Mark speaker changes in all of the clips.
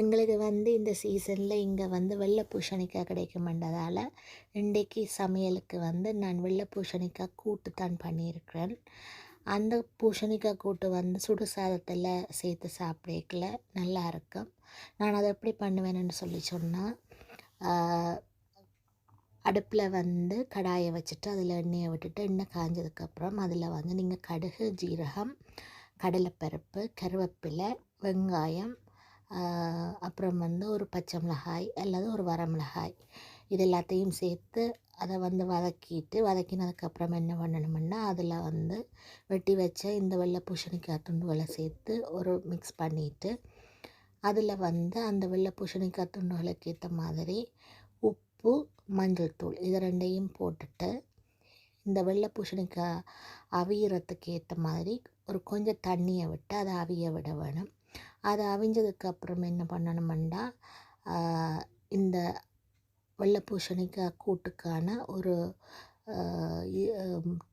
Speaker 1: எங்களுக்கு வந்து இந்த சீசனில் இங்கே வந்து வெள்ளை பூசணிக்காய் கிடைக்குமென்றதால் இன்றைக்கு சமையலுக்கு வந்து நான் வெள்ளை பூசணிக்காய் கூட்டு தான் பண்ணியிருக்கிறேன். அந்த பூசணிக்காய் கூட்டு வந்து சுடு சாதத்தில் சேர்த்து சாப்பிடக்கல நல்லா இருக்கும். நான் அதை எப்படி பண்ணுவேன்னு சொல்லி சொன்னால், அடுப்பில் வந்து கடாயை வச்சுட்டு அதில் எண்ணெயை விட்டுட்டு எண்ணெய் காஞ்சதுக்கப்புறம் அதில் வந்து நீங்கள் கடுகு, ஜீரகம், கடலைப்பருப்பு, கருவேப்பிலை, வெங்காயம், அப்புறம் வந்து ஒரு பச்சை மிளகாய் அல்லது ஒரு வரமிளகாய் இது எல்லாத்தையும் சேர்த்து அதை வந்து வதக்கினதுக்கப்புறம் என்ன பண்ணணும்னா அதில் வந்து வெட்டி வச்ச இந்த வெள்ளை பூசணிக்காய் துண்டுகளை சேர்த்து ஒரு மிக்ஸ் பண்ணிவிட்டு அதில் வந்து அந்த வெள்ளை பூசணிக்காய் துண்டுகளுக்கு ஏற்ற மாதிரி உப்பு, மஞ்சள் தூள் இது ரெண்டையும் போட்டுட்டு இந்த வெள்ளை பூசணிக்காய் அவியறதுக்கு ஏற்ற மாதிரி ஒரு கொஞ்சம் தண்ணியை விட்டு அதை அவிய விட வேணும். அதை அவிஞ்சதுக்கப்புறம் என்ன பண்ணணுமெண்டா இந்த வெள்ளை பூசணிக்காய் கூட்டுக்கான ஒரு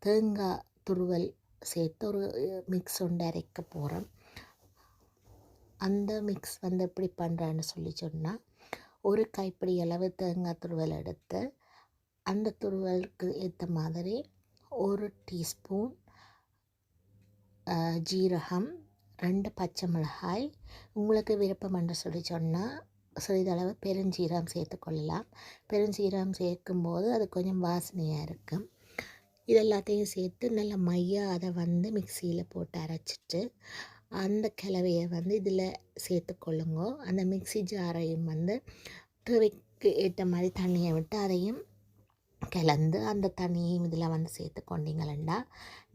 Speaker 1: தேங்காய் துருவல் சேர்த்து ஒரு மிக்ஸ் ஒன்று அரைக்க போகிறோம். அந்த மிக்ஸ் வந்து எப்படி பண்ணுறேன்னு சொல்லி சொன்னால், ஒரு கைப்பிடி அளவு தேங்காய் துருவல் எடுத்து அந்த துருவலுக்கு ஏற்ற மாதிரி ஒரு டீஸ்பூன் ஜீரகம், 2 பச்சை மிளகாய், உங்களுக்கு விருப்பம் என்று சொல்லி சொன்னால் சிறிதளவு பெருஞ்சீரகம் சேர்த்துக்கொள்ளலாம். பெருஞ்சீரகம் சேர்க்கும்போது அது கொஞ்சம் வாசனையாக இருக்கும். இது எல்லாத்தையும் சேர்த்து நல்லா மையாக அதை வந்து மிக்சியில் போட்டு அரைச்சிட்டு அந்த கலவையை வந்து இதில் சேர்த்துக்கொள்ளுங்க. அந்த மிக்சி ஜாரையும் வந்து தேவைக்கு ஏற்ற மாதிரி தண்ணியை விட்டு அதையும் கலந்து அந்த தண்ணியையும் இதில் வந்து சேர்த்து கொண்டீங்களா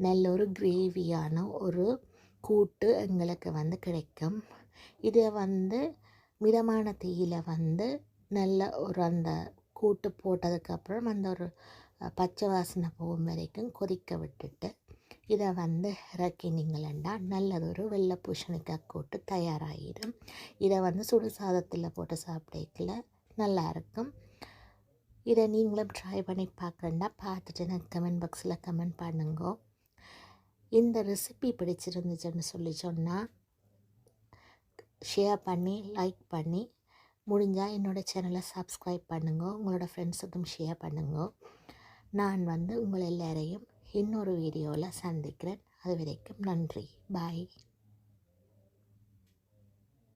Speaker 1: நல்ல ஒரு கிரேவியான ஒரு கூட்டு எங்களுக்கு வந்து கிடைக்கும். இதை வந்து மிதமான தீயில் வந்து நல்ல ஒரு அந்த கூட்டு போட்டதுக்கப்புறம் அந்த ஒரு பச்சை வாசனை போகும் வரைக்கும் கொதிக்க விட்டுட்டு இதை வந்து இறக்கினீங்களா நல்லதொரு வெள்ளை பூசணிக்காய் கூட்டு தயாராகிடும். இதை வந்து சுடு சாதத்தில் போட்டு சாப்பிடக்கல நல்லாயிருக்கும். இதை நீங்களும் ட்ரை பண்ணி பார்க்குறேன்னா பார்த்துட்டு எனக்கு கமெண்ட் பாக்ஸில் கமெண்ட் பண்ணுங்க. இந்த ரெசிபி பிடிச்சிருந்துச்சுன்னு சொல்லி சொன்னால் ஷேர் பண்ணி லைக் பண்ணி முடிஞ்சால் என்னோடய சேனலை சப்ஸ்கிரைப் பண்ணுங்க. உங்களோட ஃப்ரெண்ட்ஸுக்கும் ஷேர் பண்ணுங்க. நான் வந்து உங்கள் எல்லாரையும் இன்னொரு வீடியோவில் சந்திக்கிறேன். அது வரைக்கும் நன்றி. பாய்.